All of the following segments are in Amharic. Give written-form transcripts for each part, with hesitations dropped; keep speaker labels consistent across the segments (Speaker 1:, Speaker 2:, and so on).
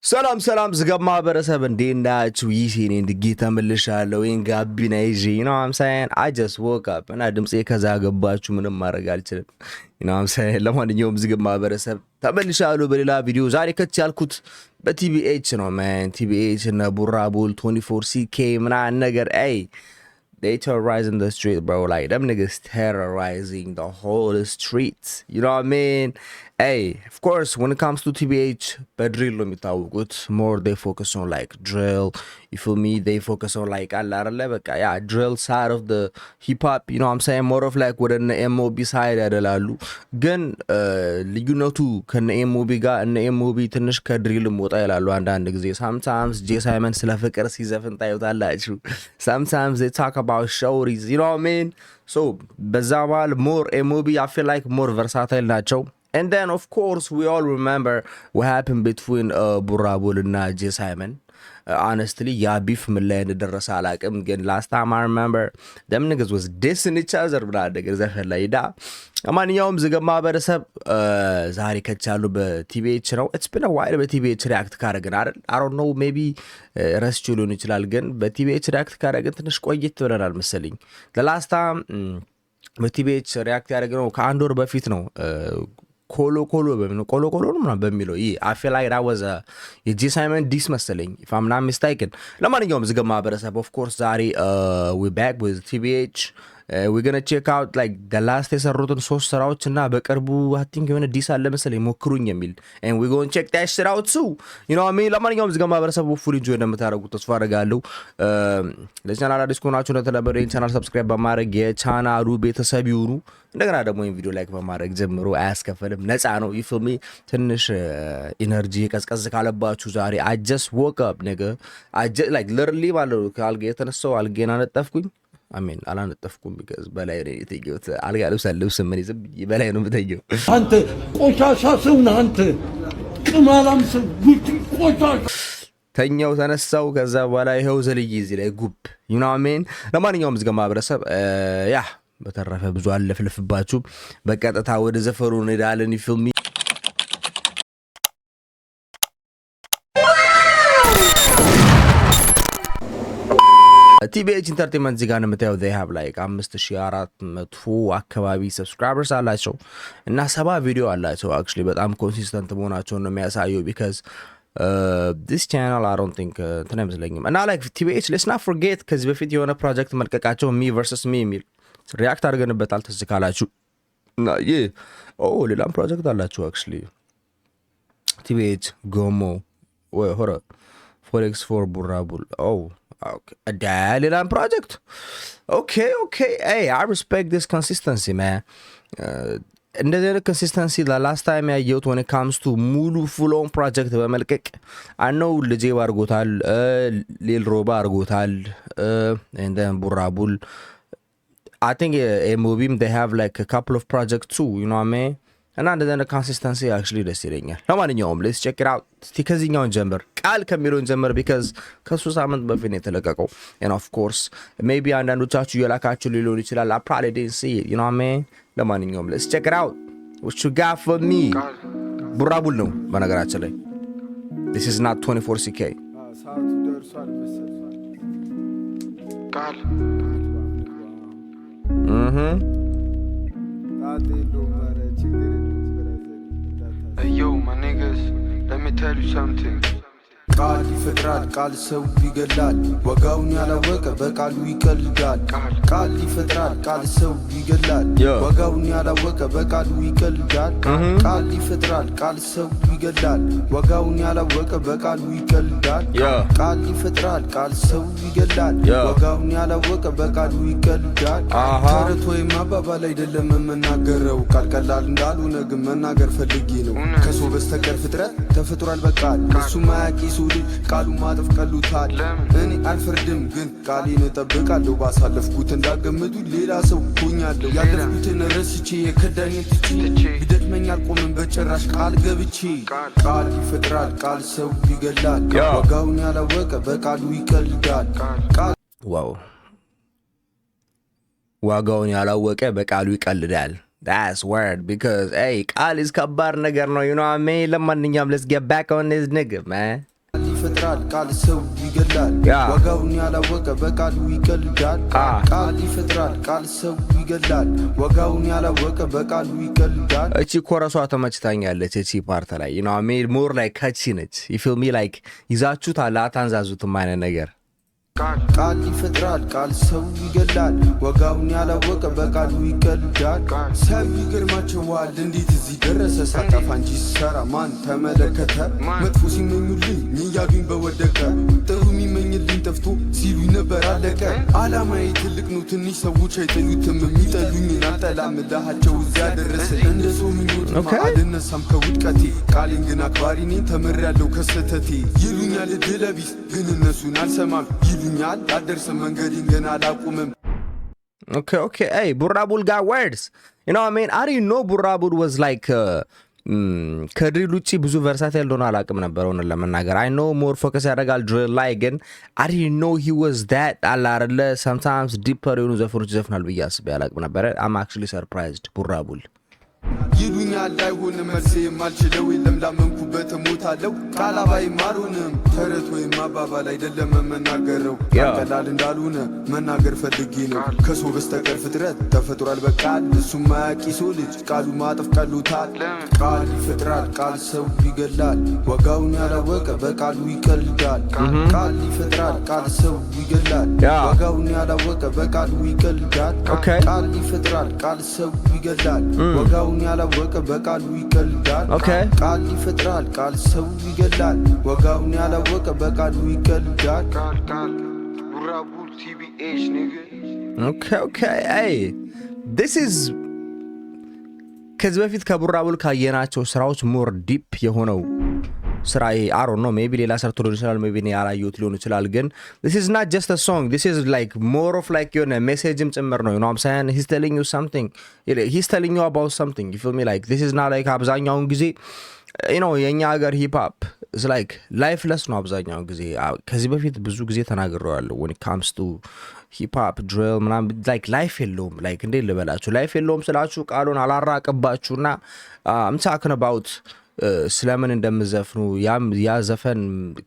Speaker 1: ሰላም ዝገማ ማህበረሰብ እንዴት ናችሁ? ይሄኔ እንድጌ ተመልሻለሁ። ይሄን ጋቢና ይዤ ነው አምሳያን I just woke up እና ድምጼ ከዛ ገባችሁ ምንም ማድረግ አልችልም። አምሳያን ለማንኛውም ዝገማ ማህበረሰብ ተመልሻለሁ በሌላ ቪዲዮ። ዛሬ ከች ያልኩት በቲቢኤች ነው ማን ቲቢኤች እና ቡራቡል 24ck ምናምን ነገር they terrorizing the street, bro. Like, them niggas terrorizing the whole streets. You know what I mean? Hey, of course, when it comes to TBH, drill more they focus on like drill. You feel me? They focus on like drill side of the hip hop. You know what I'm saying? More of like with an MOB side adalalu. Gun you know too can MOB got an MOB tinish ka drill mota yalalu and sometimes J Simon Slafikar season tayo. Sometimes they talk about shorties, you know what I mean? So Bazawal more MOB, I feel like more versatile nacho. And then of course we all remember what happened between Burabul and J Simon. Honestly, yeah, beef Milan like again last time I remember them niggas was dissing each other, but niggas like that. ማንኛውም ዝገማ ማህበረሰብ ዛሬ ከቻሉ በቲቢኤች ነው። It's been a while በቲቢኤች ሪአክት ካረግን አይደል? I don't know, maybe ረስቼ ሊሆን ይችላል፣ ግን በቲቢኤች ሪአክት ካረግን ትንሽ ቆይት ብለናል መሰለኝ። the last time በቲቢኤች ሪአክት ያደረግነው ከአንድ ወር በፊት ነው። ኮሎ ነው በሚለው I feel like that was a J Simon diss መሰለኝ if I'm not mistaken. ለማንኛውም ዝገማ ማህበረሰብ of course ዛሬ we back with TBH. We're gonna check out like the last የሰሩትን 3 ስራዎች እና በቅርቡ I think የሆነ ዲስ አለ መሰለኝ ሞክሩኝ የሚል and we're going to check that shit out too. You know what I mean? ለማንኛውም ዝገማ ማህበረሰብ ፉል ኢንጆይ እንደምታደርጉት ተስፋ አደርጋለሁ። ለቻናል አዲስ ከሆናችሁ እንደተለመደው ይህን ቻናል ሰብስክራይብ በማድረግ የቻናሉ ቤተሰብ ይሁኑ። እንደገና ደግሞ ይህን ቪዲዮ ላይክ በማድረግ ጀምሮ አያስከፈልም፣ ነፃ ነው። you feel me? ትንሽ ኢነርጂ ቀዝቀዝ ካለባችሁ ዛሬ I just woke up nigga. I just like literally ማለት ካልጋ የተነሳው አልጌና ነጠፍኩኝ። አሜን አላነጠፍኩም because በላይ ነው የተየሁት። አልጋ ልብስ ምን ይዝም በላይ ነው የምተየው።
Speaker 2: አንተ ቆሻሻ ሰው ነህ አንተ ቅማላም ሰው ቆሻሻ።
Speaker 1: ተኛው ተነሳው ከዛ በኋላ ይሄው ዘልዬ እዚህ ላይ ጉብ you know what I mean? ለማንኛውም ዝገማ ማህበረሰብ ያ በተረፈ ብዙ አለፍልፍባችሁ በቀጥታ ወደ ዘፈሩ እንሄዳለን። you feel me? TBH Entertainment እዚህ ጋር የምታየው they have like 5400 አካባቢ subscribers አላቸው እና 70 ቪዲዮ አላቸው። actually በጣም ኮንሲስተንት መሆናቸውን ነው የሚያሳየው because this channel I don't think ተነምዝለኝም እና like TBH let's not forget ከዚህ በፊት የሆነ ፕሮጀክት መልቀቃቸው me versus me የሚል ሪአክት አድርገንበታል ትዝ ካላችሁ እና ሌላም ፕሮጀክት አላቸው actually TBH ጎሞ ወይ ሆረ forex for Burabul okay a Dalilan project. Okay hey I respect this consistency man. And the consistency the last time I used when it comes to mulu full on project በመልቀቅ I know ልጄ አርጎታል ሌል ሮባ አርጎታል and then Burabul I think movie they have like a couple of projects too, you know what I mean? And then the consistency actually ደስ ይለኛል። ለማንኛውም let's check it out. ከዚህኛውን ጀምር ቃል ከሚለውን ጀምር because ከሱ ሳምንት በፊት የተለቀቀው and of course maybe አንዳንዶቻችሁ የላካችሁ ሊሆን ይችላል I probably didn't see it, you know what I mean? ለማንኛውም let's check it out. What you got for me? ቡራቡል ነው በነገራችን ላይ this is not 24ck. ቃል
Speaker 3: Yo, my niggas, let me tell you something. ቃል ይፈጥራል ቃል ሰው ይገላል ወጋውን ያላወቀ በቃሉ ይቀልዳል። ቃል ይፈጥራል ቃል ሰው ይገላል ወጋውን ያላወቀ በቃሉ ይቀልዳል። ቃል ይፈጥራል ቃል ሰው ይገላል ወጋውን ያላወቀ በቃሉ ይቀልዳል። ቃል ይፈጥራል ቃል ሰው ይገላል ወጋውን ያላወቀ በቃሉ ይቀልዳል። ተረት ወይም አባባል አይደለም የምናገረው ቃል ቀላል እንዳልሆነ ግን መናገር ፈልጌ ነው። ከሰው በስተቀር ፍጥረት ተፈጥሯል በቃል እሱ ማያቂ ቃሉ ማጠፍ ቀሉታል። እኔ አልፈርድም ግን ቃሌን እጠብቃለሁ ባሳለፍኩት እንዳገመዱ ሌላ ሰው ሆኛለሁ። ያለፍኩትን ረስቼ የከዳኝን ትቼ ቢደክመኝ አልቆምም በጭራሽ ቃል ገብቼ። ቃል ይፈጥራል ቃል ሰው ይገላል ዋጋውን ያላወቀ በቃሉ ይቀልዳል።
Speaker 1: ዋው ዋጋውን ያላወቀ በቃሉ ይቀልዳል። That's weird because hey ቃል is ከባድ ነገር ነው you know what I mean? ለማንኛውም let's get back on this nigga man.
Speaker 3: ይፈጥራል ቃል ሰው ይገላል ዋጋውን ያላወቀ በቃሉ ይቀልዳል ቃል ይፈጥራል ቃል ሰው ይገላል ዋጋውን ያላወቀ በቃሉ ይቀልዳል
Speaker 1: እቺ ኮረሷ ተመችታኛለች እቺ ፓርት ላይ you know I made more like catchy ነች you feel me like ይዛችሁት አላታንዛዙት ማለት ነገር
Speaker 3: ቃል ይፈጥራል ቃል ሰው ይገላል ዋጋውን ያላወቀ በቃሉ ይቀልዳል ሰው ይገርማቸዋል እንዴት እዚህ ደረሰ ሳጠፋ እንጂ ሰራ ማን ተመለከተ መጥፎ ሲመኙልኝ ያዩኝ በወደቀ ጥሩ የሚመኝልኝ ጠፍቶ ሲሉኝ ነበር አለቀ ዓላማዬ ትልቅ ነው ትንሽ ሰዎች አይጠሉትም የሚጠሉኝን አልጠላም እልሃቸው እዚያ ደረሰ እንደ ሰው ምኞት አልነሳም ከውድቀቴ ቃሌን ግን አክባሪ ነኝ ተምሬያለሁ ከስተቴ ይሉኛል ድለቢስ ግን እነሱን አልሰማም ይሉኛል አልደርስም መንገዴን ገና አላቁምም
Speaker 1: Okay hey Burrabul got words you know what I mean I didn't know Burrabul was like ከድሪል ውጪ ብዙ ቨርሳታይል እንደሆነ አላቅም ነበር ሆነ ለመናገር I know more focus ያደርጋል ድሪል ላይ ግን I didn't know he was that አላረለ sometimes deeper የሆኑ ዘፈኖች ዘፍናል ብዬ አስቤ አላቅም ነበር I'm actually surprised Burrabul
Speaker 3: ይሉኛል አይሆንም መልሴ የማልችለው የለም ላመንኩበት ሞታለው ቃላባይ ማሩንም ተረት ወይም አባባል አይደለም መናገረው ቀላል እንዳልሆነ መናገር ፈልጌ ነው ከሰው በስተቀር ፍጥረት ተፈጥሯል በቃል እሱም ማያቂ ሰው ልጅ ቃሉ ማጠፍ ቀሎታል ቃል ይፈጥራል ቃል ሰው ይገላል ዋጋውን ያላወቀ በቃሉ ይቀልዳል ቃል ይፈጥራል ቃል ሰው ይገላል ዋጋውን ያላወቀ በቃሉ ይቀልዳል ቃል ይፈጥራል ቃል ሰው ይገላል ዋጋውን ያላወቀ በቃሉ ይቀልዳል ቃል ይፈጥራል ቃል ሰው ይገላል ዋጋውን ያላወቀ በቃሉ ይቀልዳል ቃል ቡራቡል TBH nigga
Speaker 1: okay hey this is ከዚህ በፊት ከቡራቡል ካየናቸው ስራዎች ሞር ዲፕ የሆነው ስራዬ I don't know maybe ሌላ ሰርቶ ሊሆን ይችላል maybe እኔ ያላየሁት ሊሆን ይችላል ግን this is not just a song this is like more of like የሆነ ሜሴጅም ጭምር ነው you know what I'm saying he's telling you something he's telling you about something you feel me like this is not like አብዛኛውን ጊዜ you know የኛ ሀገር ሂፕ ሆፕ is like lifeless ነው አብዛኛውን ጊዜ ከዚህ በፊት ብዙ ጊዜ ተናግሬዋለሁ when it comes to ሂፕ ሆፕ ድሪል ምናምን like life የለውም like እንዴት ልበላችሁ life የለውም ስላችሁ ቃሉን አላራቀባችሁና I'm talking about ስለምን እንደምዘፍኑ ያ ዘፈን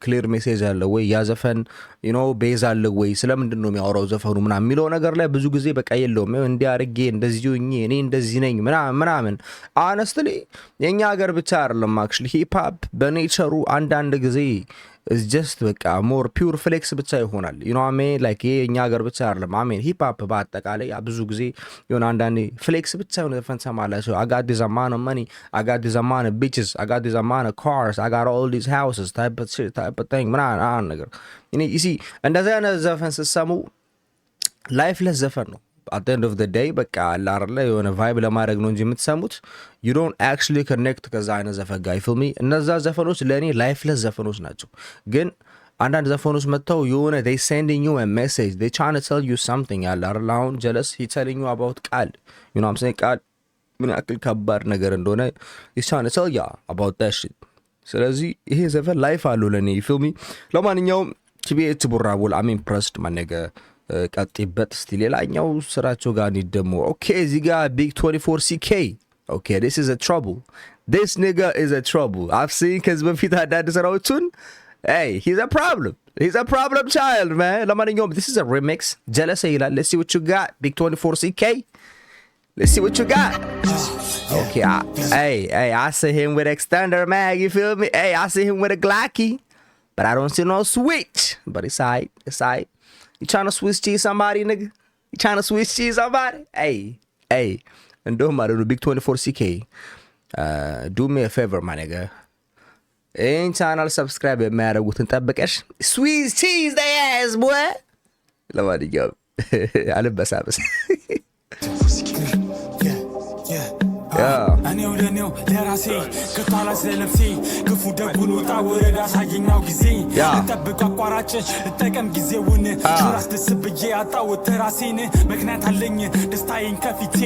Speaker 1: ክሊር ሜሴጅ አለ ወይ ያ ዘፈን you know ቤዝ አለ ወይ ስለምንድን ነው የሚያወራው ዘፈኑ ምናምን የሚለው ነገር ላይ ብዙ ጊዜ በቃ የለውም እንዲህ አድርጌ እንደዚህ ሆኜ እኔ እንደዚህ ነኝ ምናምን honestly የኛ ሀገር ብቻ አይደለም actually ሂፕ ሆፕ በኔቸሩ አንዳንድ ጊዜ is just በቃ more pure flex ብቻ ይሆናል you know what I mean like የኛ ሀገር ብቻ አይደለም I mean ሂፕ ሆፕ በአጠቃላይ ብዙ ጊዜ የሆነ አንዳንዴ ፍሌክስ ብቻ የሆነ ዘፈን ሰማላችሁ I got this amount of money I got this amount of bitches I got this amount of cars I got all these houses type of shit type of thing ምናምን ነገር you see እንደዛ አይነት ዘፈን ስትሰሙ ላይፍለስ ዘፈን ነው at the end of the day በቃ አላርለ የሆነ ቫይብ ለማድረግ ነው እንጂ የምትሰሙት you don't actually connect ከዛ አይነት ዘፈን ጋር you feel me እነዛ ዘፈኖች ለኔ ላይፍለስ ዘፈኖች ናቸው ግን አንዳንድ ዘፈኖች መጥተው የሆነ they sending you a message they trying to tell you something አላርለ አሁን jealous he telling you about ቃል you know what I'm saying ቃል ምን ያክል ከባድ ነገር እንደሆነ he's trying to tell you about that shit ስለዚህ ይሄ ዘፈን ላይፍ አለው ለኔ you feel me ለማንኛውም TBH Burrabul I'm impressed my nigga ቀጥይበት እስቲ ሌላኛው ስራቸው ጋር እንደሞ okay እዚህ ጋር big 24ck okay this is a trouble this nigga is a trouble I've seen ከዚህ በፊት አዳድ ስራዎቹን hey he's a problem child man ለማንኛውም this is a remix jealous ይላል let's see what you got big 24ck let's see what you got okay hey I see him with extender mag you feel me hey I see him with a Glocky but I don't see no switch but it's alright You trying to Swiss cheese somebody, nigga? You trying to Swiss cheese somebody? Hey. And don't matter, the big 24ck. Do me a favor, my nigga. Ain't channel subscribe, matter with a Swiss cheese, they ass, boy. Love it, yo. I live best habits.
Speaker 4: እኔው ለኔው ለራሴ ከታላ ስለነፍሴ ክፉ ደጉን ወጣ ወረዳ ሳይኛው ጊዜ ልጠብቅ አቋራጭ ልጠቀም ጊዜውን ራስ ደስ ብዬ አጣው ተራሴን ምክንያት አለኝ ደስታዬን ከፊቴ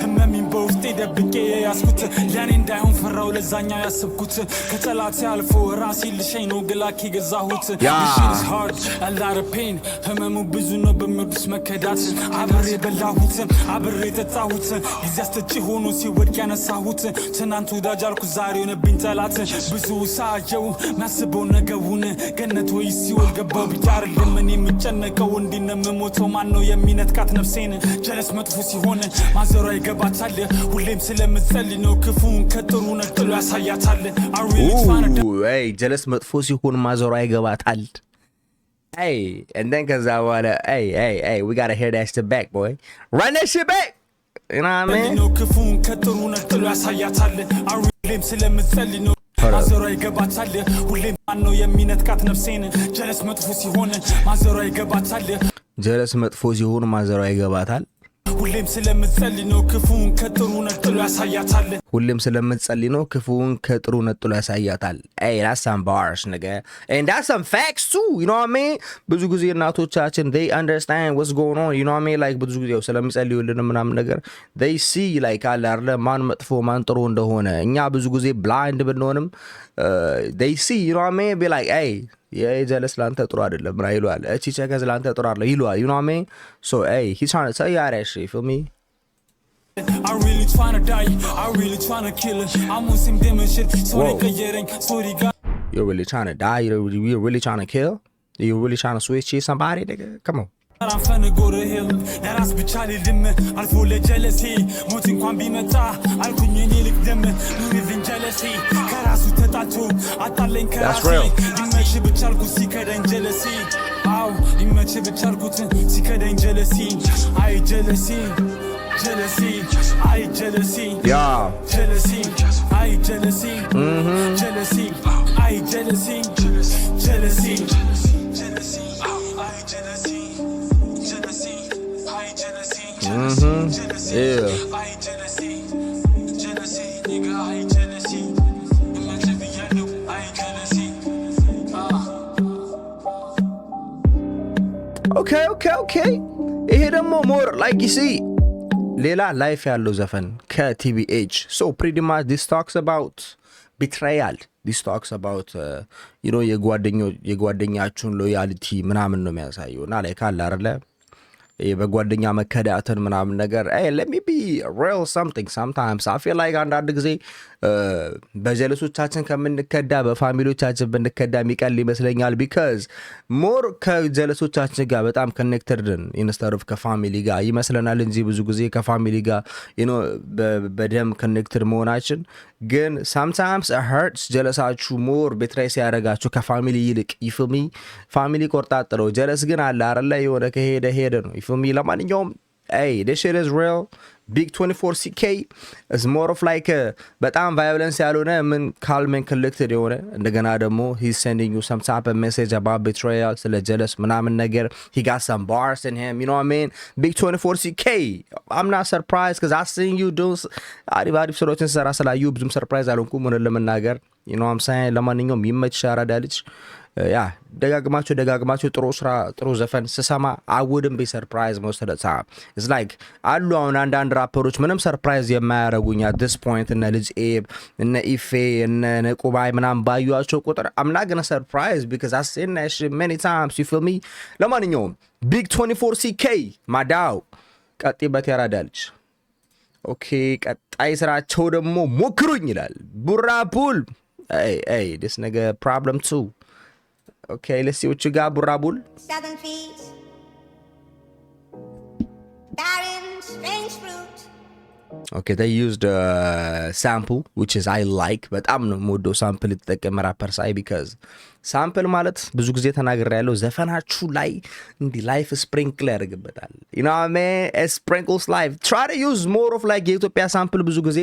Speaker 4: ህመሜን በውስጤ ደብቄ ያስኩት ለኔ እንዳይሆን ፈራው ለዛኛው ያስብኩት ከጠላት ያልፎ ራሴ ልሸኝ ነው ግላክ የገዛሁት this hard a lot of pain ህመሙ ብዙ ነው በሚወዱስ መከዳት አብሬ በላሁት አብሬ ተጣሁት ጊዜ አስተጭ ሆኖ ሲወድቅ ያነሳሁት ትናንቱ ዳጃልኩ ዛሬው ነብኝ ጠላት ብዙ ሳየው ማስበው ነገውን ገነት ወይ ሲወል ገባው ቢያርልም እኔ የምጨነቀው እንዲነምሞተው ማን ነው የሚነጥቃት ነፍሴን ጀለስ መጥፎ ሲሆን ማዘሯ ይገባታል ሁሌም ስለምትጸልይ ነው ክፉን ከጥሩ ነጥሎ ያሳያታል
Speaker 1: አይ ጀለስ መጥፎ ሲሆን ማዘሯ ይገባታል Hey, and then cause I wanna, hey, we gotta hear that shit back, boy. Run that shit back. You know what I mean? Jealous መጥፎ ሲሆን ማዘሯ ይገባታል
Speaker 4: ሁሌም ስለምትጸልይ ነው ክፉን ከጥሩ ነጥሎ ያሳያታል
Speaker 1: ሁሌም ስለምትጸልይ ነው ክፉን ከጥሩ ነጥሎ ያሳያታል Hey, that's some bars, nigga. And that's some facts too, you know what I mean? ብዙ ጊዜ እናቶቻችን they understand what's going on, you know what I mean? Like ብዙ ጊዜ ስለሚጸልዩልን ምናምን ነገር they see like አለ አይደለ ማን መጥፎ ማን ጥሩ እንደሆነ እኛ ብዙ ጊዜ blind ብንሆንም they see, you know what I mean? Be like, hey, የጀለስ ላንተ ጥሩ አይደለም ብራ ይሏል እቺ ቸከዝ ላንተ ጥሩ አይደለም ይሏል you know what I mean so hey he's trying to tell you that shit, feel me
Speaker 4: I really trying to die I really trying to kill it I'm on some demon shit sorry kayering sorry god
Speaker 1: you're really trying to die you're really trying to kill you're really trying to switch somebody nigga come on
Speaker 4: I'm finna go to hell ለራስ ብቻ ልልም አልፎ ለጀለሴ ሞት እንኳን ቢመጣ አልኩኝ እኔ ልቅደም ኑሪልኝ ጀለሴ ከራሱ ተጣቶ አጣለኝ ከራሴ ይመች ብቻ አልኩት ሲከደኝ ጀለሴ አው ይመች ብቻ አልኩት ሲከደኝ ጀለሴ አይ ጀለሴ ጀለሴ አይ ጀለሴ ጀለሴ አይ ጀለሴ ጀለሴ አይ ጀለሴ ጀለሴ
Speaker 1: Yeah. Okay. ይሄ ደግሞ more like you see ሌላ ላይፍ ያለው ዘፈን ከቲቢኤች so pretty much this talks about betrayal this talks about you know የጓደኛችሁን loyalty ምናምን ነው የሚያሳየው እና ላይ ካለ አይደለ በጓደኛ መከዳተን ምናምን ነገር let me be real sometimes I feel like አንዳንድ ጊዜ በጀለሶቻችን ከምንከዳ በፋሚሊዎቻችን ብንከዳ የሚቀል ይመስለኛል because more ከጀለሶቻችን ጋር በጣም connected instead of ከፋሚሊ ጋር ይመስለናል እንጂ ብዙ ጊዜ ከፋሚሊ ጋር you know በደም connected መሆናችን ግን sometimes it hurts ጀለሳችሁ more betray ሲያደርጋችሁ ከፋሚሊ ይልቅ you feel me ፋሚሊ ቆርጣጥረው ጀለስ ግን አለ አይደለ የሆነ ከሄደ ነው you feel me ለማንኛውም hey this shit is real Big 24CK is more of like በጣም violence ያልሆነ ምን calm and collected የሆነ እንደገና ደግሞ he's sending you some type of message about betrayal ስለ jealous ምናምን ነገር he got some bars in him you know what I mean Big 24CK I'm not surprised because I seen you do አሪፍ ስራዎችን ሰራ ስላዩ ብዙም surprise አልሆንኩም ምን ለመናገር you know what I'm saying ለማንኛውም ይመችሽ አራዳ ልጅ ያ ደጋግማችሁ ጥሩ ዘፈን ስሰማ I wouldn't be surprised most of the time it's like አሉ አሁን አንዳንድ ራፐሮች ምንም ሰርፕራይዝ የማያረጉኝ at this point እነ ልጅ ኤብ እነ ኢፌ እነ ቁባይ ምናምን ባዩአቸው ቁጥር I'm not gonna surprise because I've seen that shit many times you feel me ለማንኛውም Big 24CK ማዳው ቀጥይበት ያራዳ ልጅ ኦኬ ቀጣይ ስራቸው ደግሞ ሞክሩኝ ይላል ቡራቡል hey this nigga problem too Okay, let's see what you got, Burabul.
Speaker 5: Southern feet, barren, strange fruit.
Speaker 1: Okay, they used a sample, which is I like, but I'm no modo sample የተጠቀመ ራፐር ሳይ because sample ማለት ብዙ ጊዜ ተናግሬ ያለው ዘፈናችሁ ላይ እንዲ ላይፍ ስፕሪንክል ያደርግበታል you know what I mean it sprinkles life try to use more of like የኢትዮጵያ sample ብዙ ጊዜ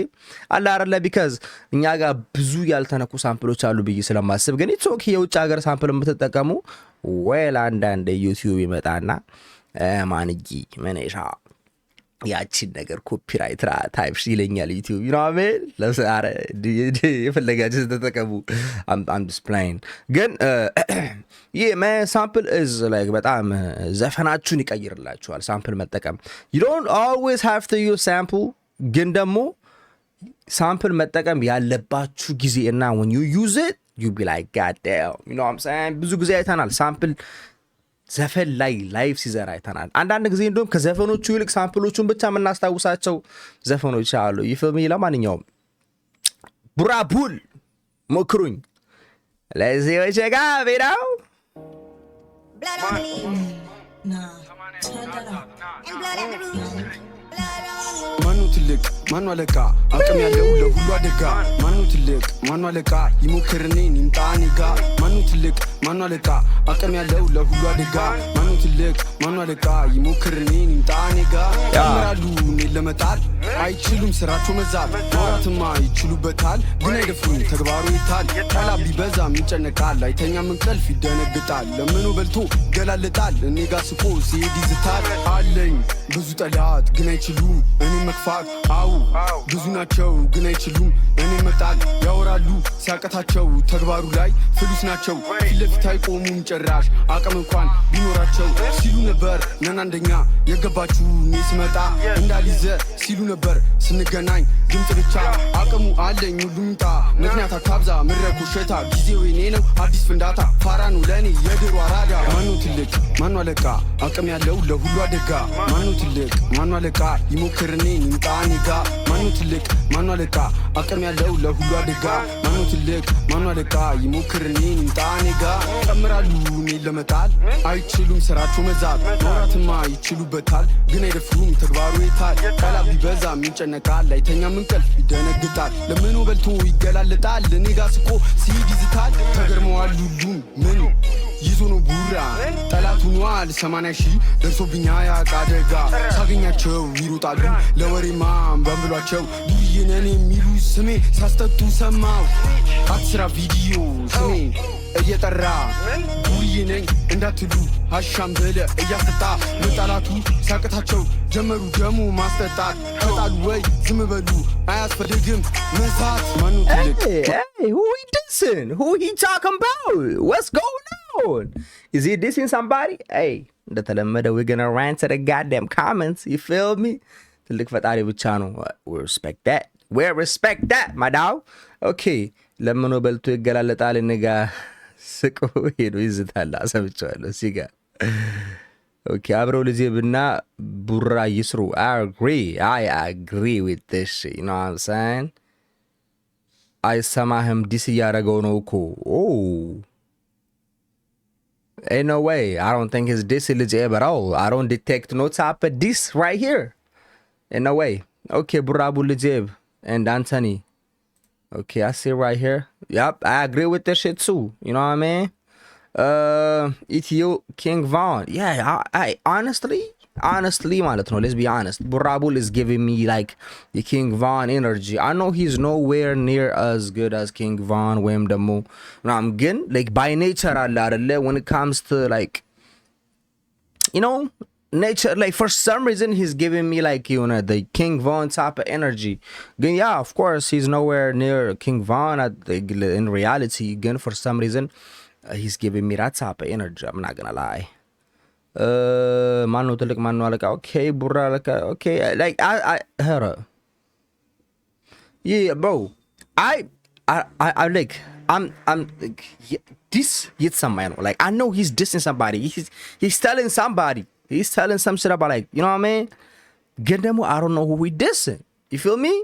Speaker 1: አለ አይደለ because እኛ ጋር ብዙ ያልተነኩ ሳምፕሎች አሉ ብዬ ስለማስብ ግን it's okay የውጭ ሀገር ሳምፕል የምትጠቀሙ well አንዳንድ ዩቲዩብ ይመጣና ማንጂ መነሻ ያቺን ነገር ኮፒራይት ታይፕ ይለኛል ዩቲዩብ you know what I mean ለዛሬ የፈለጋችሁ ተጠቀሙ I'm just playing ግን yeah man sample is like በጣም ዘፈናችሁን ይቀይርላችኋል sample መጠቀም you don't always have to use sample ግን ደግሞ sample መጠቀም ያለባችሁ ጊዜ እና when you use it you be like god damn you know what I'm saying ብዙ ጊዜ አይተናል sample ዘፈን ላይ ላይቭ ሲዘራ አይተናል። አንዳንድ ጊዜ እንደውም ከዘፈኖቹ ይልቅ ሳምፕሎቹን ብቻ የምናስታውሳቸው ዘፈኖች አሉ። ይፍሚ ለማንኛውም ቡራቡል ሞክሩኝ ለዚህ ወቸጋ ቤዳው
Speaker 5: Blood on the leaves. Turn that up. And blood at the roots. Blood on the
Speaker 3: ማኑ ትልቅ ማኑ አለቃ አቅም ያለው ለሁሉ አደጋ ማኑ ትልቅ ማኑ አለቃ ይሞክርኔ ይምጣ እኔ ጋ ማኑ ትልቅ ማኑ አለቃ አቅም ያለው ለሁሉ አደጋ ማኑ ትልቅ ማኑ አለቃ ይሞክርኔ ይምጣ እኔ ጋ ያምራሉ እኔን ለመጣል አይችሉም ስራቸው መዛል ማውራትማ ይችሉበታል ግን አይደፍሩም ተግባሩ ይታል ቃላት ቢበዛም ይጨነቃል አይተኛም እንቅልፍ ይደነግጣል ለምኑ በልቶ ይገላልጣል እኔ ጋ ስቆ ሲሄድ ይዝታል አለኝ ብዙ ጠላት ግን አይችሉም እኔ መክፋት አው ብዙ ናቸው ግን አይችሉም እኔ መጣል ያወራሉ ሲያቀታቸው ተግባሩ ላይ ፍሉስ ናቸው ፊት ለፊት አይቆሙም ጭራሽ አቅም እንኳን ቢኖራቸው ሲሉ ነበር ነን አንደኛ የገባችሁ እኔ ስመጣ እንዳልይዘ ሲሉ ነበር ስንገናኝ ድምፅ ብቻ አቅሙ አለኝ ሁሉም ይምጣ ምክንያት አታብዛ ምድረኩ ሸታ ጊዜው የኔ ነው አዲስ ፍንዳታ ፋራኑ ለእኔ የድሮ አራዳ ማኑ ትልቅ ማኑ አለቃ አቅም ያለው ለሁሉ አደጋ ማኑ ትልቅ ማኑ አለቃ ይሞክርኔ ይምጣ እኔ ጋ ማኑ ትልቅ ማኑ አለቃ አቅም ያለው ለሁሉ አደጋ ማኑ ትልቅ ማኑ አለቃ ይሞክርኔ ይምጣ እኔ ጋ ጨምራሉ እኔን ለመጣል አይችሉም ስራቸው መዛል ማውራትማ ይችሉበታል ግን አይደፍሩም ተግባሩ ይታል ቃላት ቢበዛም ይጨነቃል አይተኛም እንቅልፍ ይደነግጣል ለምኑ በልቶ ይገላልጣል እኔ ጋ ስቆ ሲሄድ ይዝታል ተገርመዋል ሁሉም ምን ይዞ ነው ቡራ ጠላቱ ኗል 80 ሺህ ደርሶብኛ ያቃ አደጋ ሳገኛቸው ይሮጣሉ ለወሬማ በንብሏቸው ዱርዬነን የሚሉ ስሜ ሳስጠጡ ሰማው አትስራ ቪዲዮ ስሜ እየጠራ ዱርዬ ነኝ እንዳትሉ አሻም በለ እያስጠጣ ለጠላቱ ሲያቅታቸው ጀመሩ ደሞ ማስጠጣት ከጣሉ ወይ ዝም በሉ አያስፈልግም መሳት ማኑ ትልቅ
Speaker 1: Hey, who he dissing? Who he talking about? What's going on? Is he dissing somebody? Hey, እንደተለመደ we're gonna rant to the goddamn comments. You feel me? ትልቅ ፈጣሪ ብቻ ነው። We respect that. We respect that, my dog. Okay, ለምኖ በልቶ ይገላለጣል እንጋ ስቆ ሄዶ ይዝታል አሰብቻለሁ ሲጋ ኦኬ አብረው ልጄብና ቡራ ይስሩ I agree with this shit, you know what I'm saying? አይሰማህም ዲስ እያደረገው ነው እኮ ain't no way I don't think his diss legit at all I don't detect no type of diss right here ain't no way okay Burabu Legib and Anthony okay I see right here yep I agree with this shit too you know what I mean Ethio King Von yeah I honestly ማለት ነው let's be honest Burabul is giving me like the King Von energy I know he's nowhere near as good as King Von ወይም ደግሞ ምናምን ግን like by nature አለ አይደለ when it comes to like you know nature like for some reason he's giving me like you know the King Von type of energy ግን yeah of course he's nowhere near King Von in reality again for some reason he's giving me that type of energy I'm not gonna lie ማኑ ትልቅ ማኑ አለቃ okay ቡራ አለቃ okay like I heard yeah bro I like I'm like, this የተሰማኝ ነው like I know he's dissing somebody he's telling somebody he's telling some shit about like you know what I mean ግን ደግሞ I don't know who he dissing you feel me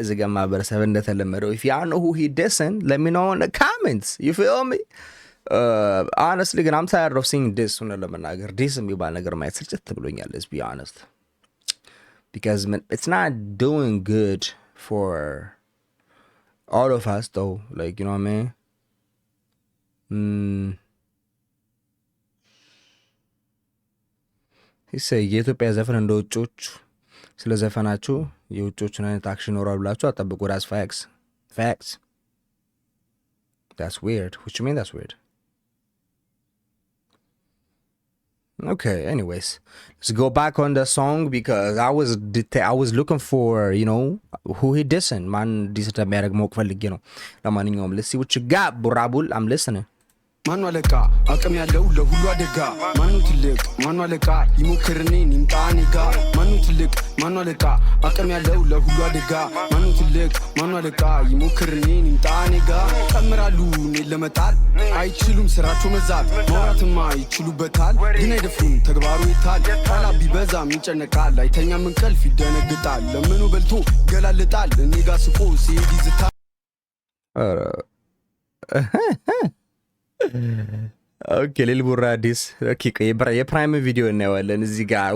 Speaker 1: እዚህ ጋር ማህበረሰብ እንደተለመደው if you don't know who he dissing let me know in the comments you feel me honestly ግን I'm tired of seeing this ሆነ ለመናገር this የሚባል ነገር ማየት ስልችት ብሎኛል let's be honest because man, it's not doing good for all of us though like you know what I mean he say የኢትዮጵያ ዘፈን እንደ ውጮች ስለ ዘፈናችሁ የውጮችን አይነት አክሽን ኖሯል ብላችሁ አጠብቁ that's facts that's weird what you mean that's weird okay anyways let's go back on the song because I was looking for you know who he dissing man diss እንደሚያደርግ ማወቅ ፈልጌ ነው ለማንኛውም let's see what you got Burabul I'm listening
Speaker 3: ማኑ አለቃ አቅም ያለው ለሁሉ አደጋ ማኑ ትልቅ ማኑ አለቃ ይሞክርኔ ንምጣኔ ጋ ማኑ ትልቅ ማኑ አለቃ አቅም ያለው ለሁሉ አደጋ ማኑ ትልቅ ማኑ አለቃ ይሞክርኔ ንምጣኔ ጋ ቀምራሉ እኔን ለመጣል አይችሉም ስራቸው መዛል ማውራትማ ይችሉበታል ግን አይደፍሩም ተግባሩ ይታል ቃላ ቢበዛም ይጨነቃል አይተኛም እንቅልፍ ይደነግጣል ለምኑ በልቶ ገላልጣል እኔ ጋ ስቆ ሲሄድ ይዝታል
Speaker 1: ኦኬ ሊል ቡራ አዲስ ኦኬ የፕራይም ቪዲዮ እናየዋለን እዚህ ጋር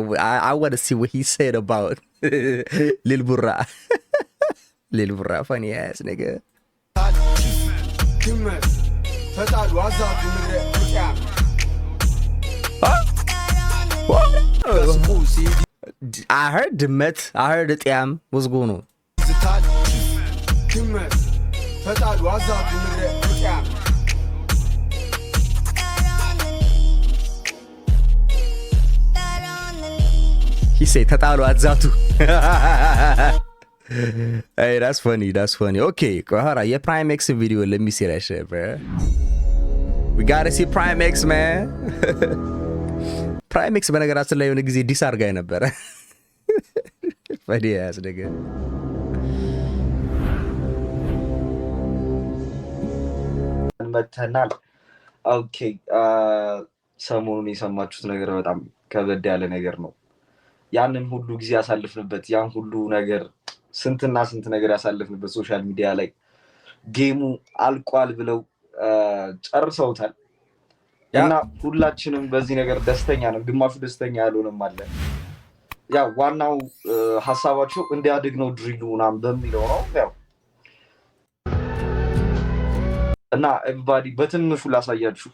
Speaker 1: I want to see what he said about ሊል ቡራ funny ass nigga
Speaker 3: ተጣሉ አዛቱ ምድረ ቁጫ
Speaker 1: I heard ድመት I heard ጤያም what's going on
Speaker 3: ተጣሉ አዛቱ ምድረ ቁጫ
Speaker 1: He said ተጣሉ አዛቱ Hey that's funny okay kohara ye Prime X video let me see that shit bro we gotta see Prime X man Prime X በነገራችን ላይ የሆነ ጊዜ ዲስ አርጋይ ነበር funny ass nigga
Speaker 6: መተናል ኦኬ ሰሞኑን የሰማችሁት ነገር በጣም ከበድ ያለ ነገር ነው ያንን ሁሉ ጊዜ ያሳልፍንበት ያን ሁሉ ነገር ስንትና ስንት ነገር ያሳልፍንበት ሶሻል ሚዲያ ላይ ጌሙ አልቋል ብለው ጨርሰውታል እና ሁላችንም በዚህ ነገር ደስተኛ ነን ግማሹ ደስተኛ ያልሆነም አለ ያ ዋናው ሐሳባቸው እንዲያድግ ነው ድሪሉናም በሚለው ነው ያው እና ኤቭሪባዲ በትንሹ ላሳያችሁ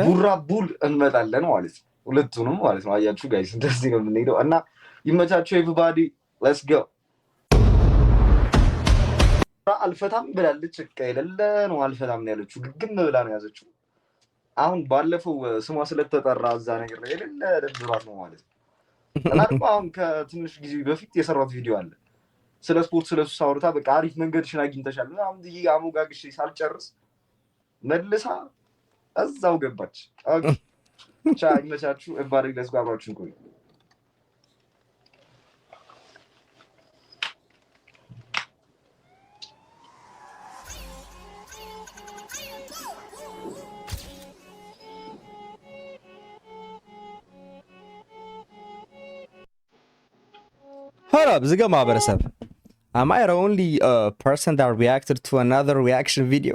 Speaker 6: ቡራ ቡል እንመጣለን ማለት ነው ሁለቱንም ማለት ነው አያችሁ ጋይስ እንደዚህ ነው የምንሄደው እና ይመቻችሁ ኤቭሪባዲ ሌትስ ጎ አልፈታም ብላለች ከይደለ ነው አልፈታም ነው ያለችው ግግም ብላ ነው ያዘችው አሁን ባለፈው ስሟ ስለተጠራ እዛ ነገር ላይ አይደለ ደብራት ነው ማለት ነው እና አሁን ከትንሽ ጊዜ በፊት የሰራሁት ቪዲዮ አለ ስለ ስፖርት ስለሱ ሳውርታ በቃ አሪፍ መንገድሽን አግኝተሻል አሁን ይሄ አሞጋግሽ ሳልጨርስ መልሳ እዛው ገባች ኦኬ ቻው ይመቻችሁ ኤቭሪባዲ ሌትስ ጎ አብራችሁን ቆዩ
Speaker 1: Hold up, Ziga Mabarasab. Am I the only person that reacted to another reaction video?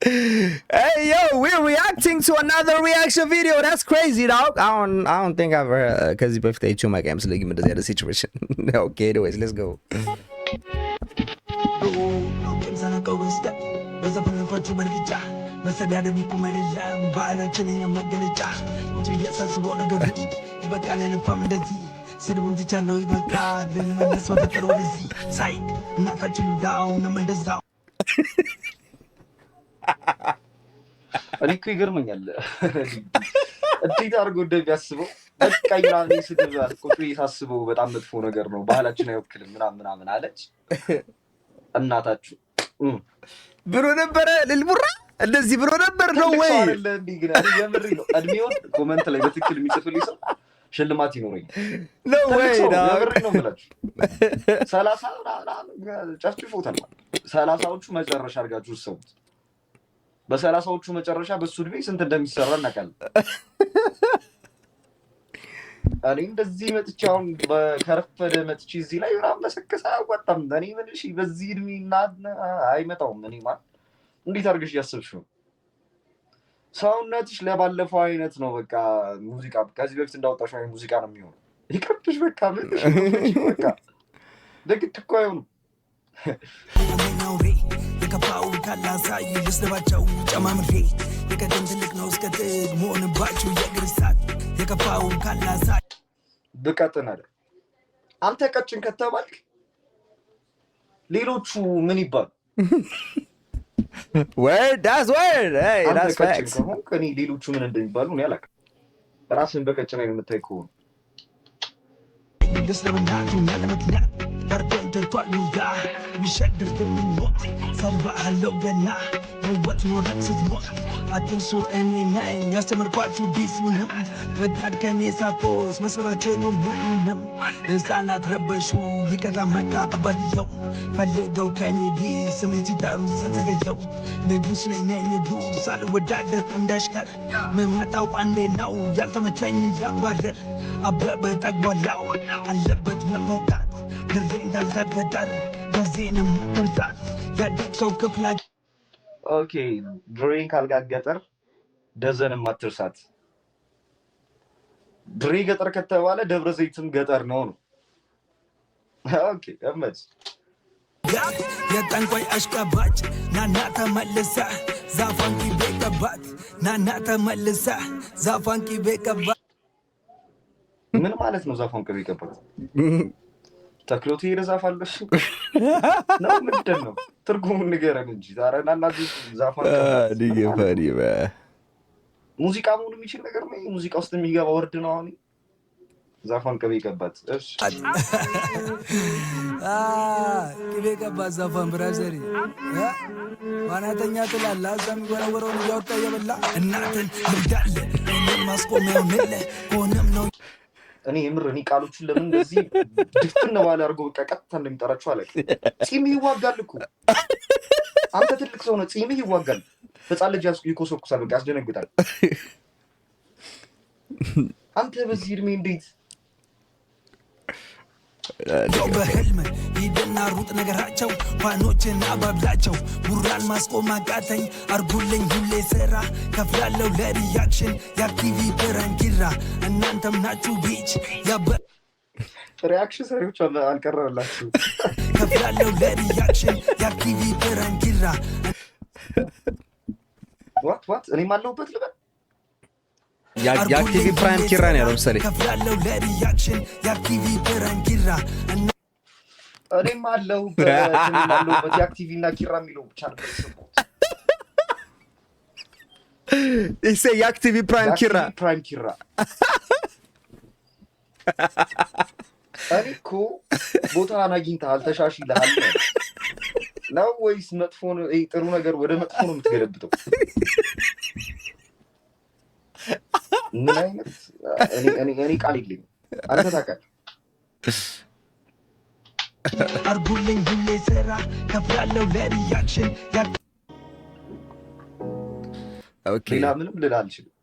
Speaker 1: Hey yo, we're reacting to another reaction video. That's crazy, dog. I don't think I've ever because if they chew my games like in the situation. Okay, anyways, let's go.
Speaker 6: እኔ እኮ ይገርመኛል እንዴት አድርጎ እንደሚያስበው በቃ ይላል ሲደርስ ቁጥሩ ይሳስበው በጣም መጥፎ ነገር ነው ባህላችን አይወክልም ምናምን አለች እናታችሁ
Speaker 1: ብሎ ነበር ልልቡራ እንደዚህ ብሎ ነበር ነው ወይ
Speaker 6: አይደለ እንዲግና የምር ነው አድሚውን ኮሜንት ላይ በትክክል የሚጽፍልኝ ሰው ሽልማት ይኖረኝ
Speaker 1: ነው ወይ
Speaker 6: የምር ነው ማለት 30 ጨፍጭፎታል 30ዎቹ መጨረሻ አድርጋችሁ ሰውት በ30ዎቹ መጨረሻ በሱ ድቤ ስንት እንደሚሰራ እናውቃለን እኔ እንደዚህ መጥቻውን በከረፈደ መጥቼ እዚህ ላይ ምናምን መሰከሳ አዋጣም እኔ ምን እሺ በዚህ ድሜና አይመጣውም እኔ ማለት እንዴት አድርገሽ ያሰብሽ ነው ሰውነትሽ ለባለፈው አይነት ነው በቃ ሙዚቃ ከዚህ በፊት እንዳወጣሽ አይነት ሙዚቃ ነው የሚሆነው ይቅርብሽ በቃ ምን እሺ በቃ ደግት እኮ አይሆንም የከፋው ካላሳይ ልስለባቸው ጨማምሬ የቀደም ትልቅ ነው እስከ ጥግ መሆንባቸው የግርሳት የከፋው ካላሳይ ብቀጥን አለ አንተ ቀጭን ከተባልክ ሌሎቹ ምን ይባሉ?
Speaker 1: word that's word hey that's facts
Speaker 6: ከኔ ሌሎቹ ምን እንደሚባሉ ነው ያላቀ ራስን በቀጭን አይነት የምታይ ከሆነ ኦኬ ድሬን ካልጋት ገጠር ደዘንም አትርሳት። ድሬ ገጠር ከተባለ ደብረ ዘይትም ገጠር ነው ነው። ኦኬ እመጭ
Speaker 4: የጠንቋይ አሽቀባጭ ናና ተመልሳ ዛፋን ቂቤ ቀባት ናና ተመልሳ ዛፋን ቂቤ ቀባት
Speaker 6: ምን ማለት ነው? ዛፋን ቂቤ ቀባት ተክሎት ይረዛፍ አለሽ ነው ምንድን ነው ትርጉሙን ንገረን እንጂ ታረናና ዛፋን ቀባት ሙዚቃ መሆኑ የሚችል ነገር ነው። ሙዚቃ ውስጥ የሚገባ ወርድ ነው። አሁን ዛፋን ቂቤ ቀባት እሺ
Speaker 4: ቂቤ ቀባት ዛፋን ብራዘሪ ዋናተኛ ትላላ እዛም ጎረወረውን እያወጣ እየበላ እናትን ልዳለ እኔም ማስቆሚያው ነለ ሆነም ነው።
Speaker 6: እኔ የምር እኔ ቃሎቹን ለምን እንደዚህ ድፍን ባለ አድርጎ በቃ ቀጥታ እንደሚጠራችሁ አላውቅም። ጺምህ ይዋጋል እኮ አንተ ትልቅ ሰው ነህ። ጺምህ ይዋጋል። ህፃን ልጅ ይኮሰኩሳል። በቃ ያስደነግጣል። አንተ በዚህ እድሜ እንዴት
Speaker 4: በህልም ሂድና ሩጥ ነገራቸው ፋኖችን አባብላቸው ቡራን ማስቆም አቃተኝ አርጉልኝ ሁሌ ስራ ከፍላለሁ ለሪያክሽን የአክቲቪ ብረንኪራ እናንተም ናችሁ ቢች
Speaker 6: ሪያክሽን ሰሪዎች አልቀረላችሁ
Speaker 4: ከፍላለሁ ለሪያክሽን የአክቲቪ ብረንኪራ
Speaker 6: ዋት እኔም አለሁበት ልበል
Speaker 1: የአክቲቪ ፕራይም ኪራ ነው ያለው መሰለኝ
Speaker 4: ከፍላለሁ ለሪያክሽን የአክቲቪ ብረንኪራ
Speaker 6: እኔም አለሁበት የአክቲቪ እና ኪራ የሚለው ብቻ ነው
Speaker 1: ይሄ የአክቲቪ ፕራይም
Speaker 6: ኪራ እኔ እኮ ቦታህን አግኝተሃል ተሻሽለሃል ነው ወይስ መጥፎ ነው? ጥሩ ነገር ወደ መጥፎ ነው የምትገለብጠው? ምን አይነት እኔ ቃል የለኝም። አንተ ታውቃለህ።
Speaker 4: አርጉልኝ ሁሌ ስራ ከፍላለሁ ለሪያክሽን
Speaker 6: ሌላ ምንም ልል አልችልም።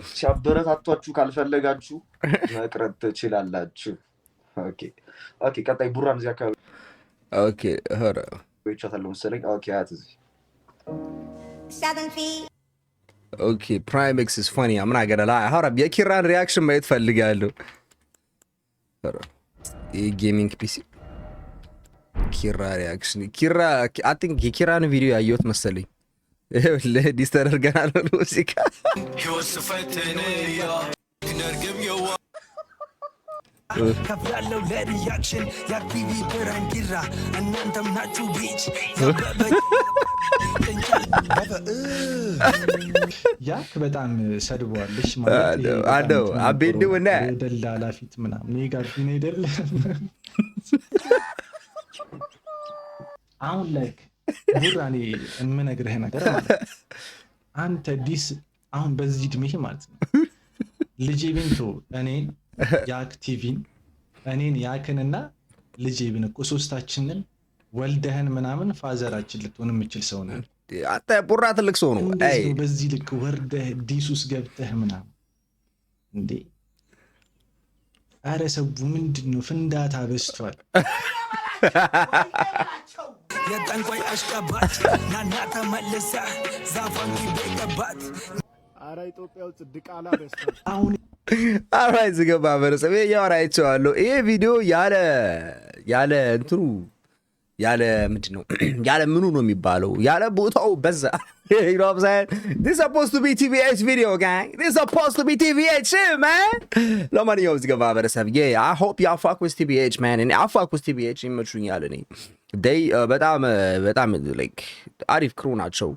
Speaker 6: ሲያበረታቷችሁ ካልፈለጋችሁ መቅረት ትችላላችሁ። ኦኬ ቀጣይ ቡራን እዚህ አካባቢ
Speaker 1: ኧረ
Speaker 6: ይቻታለሁ መሰለኝ። አያት እዚህ
Speaker 1: Okay, Prime X is funny. I'm not gonna lie. Hold up, የኪራን ሪያክሽን ማየት ፈልጋለሁ። የጌሚንግ ፒሲ ኪራ ሪያክሽን I think የኪራን ቪዲዮ ያየሁት መሰለኝ። ለዲስ ተደርገናል ሙዚቃ
Speaker 4: ከፍላለሁ ለሪያክሽን የአክቲቪ ብረንኪራ እናንተም ናችሁ ቢች
Speaker 7: ያክ በጣም ሰድቧልሽ ማለት
Speaker 1: አለው አቤንዱ እና
Speaker 7: ደላላ ፊት ምናምን ይጋርፊ ነው አይደል? አሁን ላይክ ቡራኔ የምነግርህ ነገር ማለት አንተ ዲስ አሁን በዚህ እድሜህ ማለት ነው ልጄ ቢንቶ እኔን የአክቲቪን እኔን ያክንና ልጄ ቢን እኮ ሶስታችንን ወልደህን ምናምን ፋዘራችን ልትሆን የምችል ሰው ነው።
Speaker 1: አንተ ቡራ ትልቅ ሰው ነው።
Speaker 7: በዚህ ልክ ወርደህ ዲሱስ ገብተህ ምናምን እንዴ! አረ ሰው ምንድን ነው ፍንዳታ በስቷል።
Speaker 4: የጠንቋይ አሽቀባጭ ናና ተመልሳ ዛፋን ቂቤ ቀባት
Speaker 8: አረ ኢትዮጵያ ውስጥ ድቃላ በስቷል።
Speaker 7: አሁን
Speaker 1: አራይ ዝገባ በረሰብ ያወራይቸዋለሁ። ይሄ ቪዲዮ ያለ እንትኑ ያለ ምንድን ነው ያለ ምኑ ነው የሚባለው ያለ ቦታው በዛ you know what I'm saying this is supposed to be TVH video gang this is supposed to be TVH shit man ለማንኛውም እዚህ ጋር ማህበረሰብ yeah I hope y'all fuck with TVH man and I fuck with TVH ይመቹኛል እኔ they በጣም like አሪፍ ክሩ ናቸው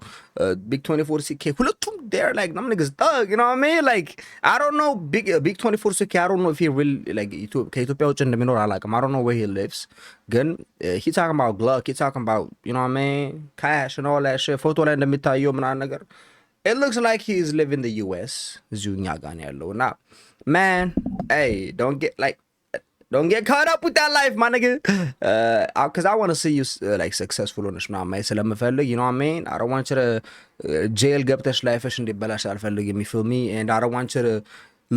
Speaker 1: big 24ck ሁለቱም they're like them niggas thug you know what I mean like I don't know big 24ck I don't know if he really like ከኢትዮጵያ ውጭ እንደሚኖር አላውቅም I don't know where he lives ግን he talking about Gluck he talking about you know what I mean cash and all that shit ፎቶ ላይ እንደሚታየው ምናምን ነገር it looks like he's living in the US እዚሁ እኛ ጋር ነው ያለው እና man hey don't get caught up with that life, my nigga. Because I want to see you like successful on the shit. My ስለምፈልግ, you know what I mean? I don't want you to jail ገብተሽ ላይፍሽ እንዲበላሽ አልፈልግም, you feel me? And I don't want you to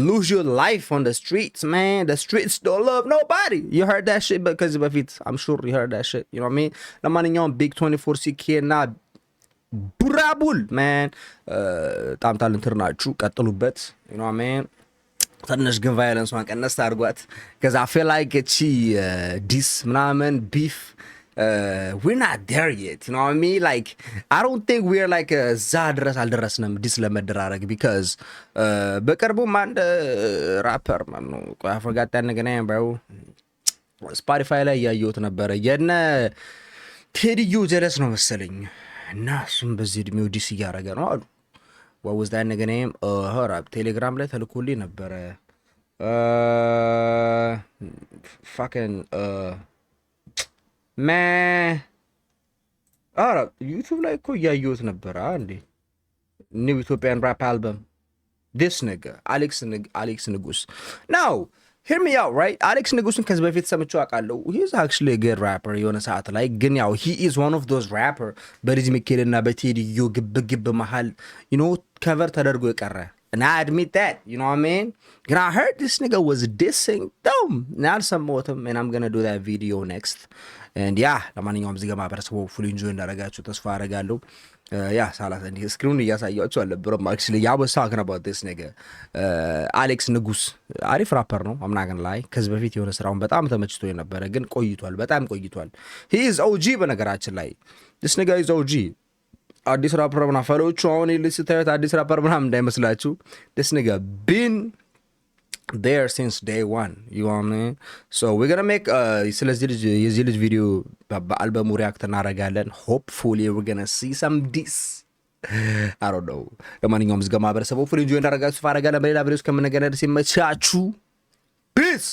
Speaker 1: lose your life on the streets, man. The streets don't love nobody. You heard that shit because በፊት I'm sure you heard that shit, you know what I mean? ለማንኛውም big 24ck እና ቡራቡል man በጣም ታለንትድ ናችሁ ቀጥሉበት, you know what I mean? ትንሽ ግን ቫዮለንሷን ቀነስ አድርጓት because I feel like እቺ ዲስ ምናምን ቢፍ we're not there yet, you know what I mean? Like I don't think we're like እዛ ድረስ አልደረስንም ዲስ ለመደራረግ because በቅርቡም አንድ ራፐር ነው I forgot that nigga name bro ስፖቲፋይ ላይ እያየሁት ነበረ የነ ቴዲዮ ጀለስ ነው መሰለኝ እና እሱም በዚህ እድሜው ዲስ እያደረገ ነው አሉ what was that nigga name hold up ቴሌግራም ላይ ተልኮልኝ ነበረ fucking man ኧረ ዩቲዩብ ላይ እኮ እያየሁት ነበረ አንዴ new Ethiopian rap album this nigga Alex ንጉስ now hear me out right Alex ንጉስን ከዚህ በፊት ሰምቼው አውቃለሁ he's actually a good rapper የሆነ ሰዓት ላይ ግን ያው he is one of those rapper በሪዝ ሚኬልና በቴዲዮ ግብ መሃል you know cover ተደርጎ የቀረ and I admit that you know what I mean and I heard this nigga was dissing them now አልሰማሁትም and I'm gonna do that video next and yeah ለማንኛውም እዚህ ጋር ማህበረሰቡ full enjoy እንዳደረጋችሁ ተስፋ አደርጋለሁ yeah ሳላት እንዲ ስክሪኑን እያሳያችሁ አልነበረም actually I was talking about this nigga አሌክስ ንጉስ አሪፍ ራፐር ነው I'm not gonna lie ከዚህ በፊት የሆነ ስራውን በጣም ተመችቶኝ ነበረ ግን በጣም ቆይቷል he is OG በነገራችን ላይ this nigga is OG አዲስ ራፐር ምናምን ፈሎቹ አሁን ይልስታዩት አዲስ ራፐር ምናምን እንዳይመስላችሁ this nigga been there since day one you know what I mean so we're gonna make ስለዚህ ልጅ የዚህ ልጅ ቪዲዮ በአልበሙ ሪአክት እናደርጋለን hopefully we're gonna see some diss I don't know ለማንኛውም ዝጋ ማህበረሰቡ ፉል ኢንጆይ እንዳደረጋችሁ ፋረጋለን በሌላ ቪዲዮስ ከምንገናኝ ሲመቻችሁ peace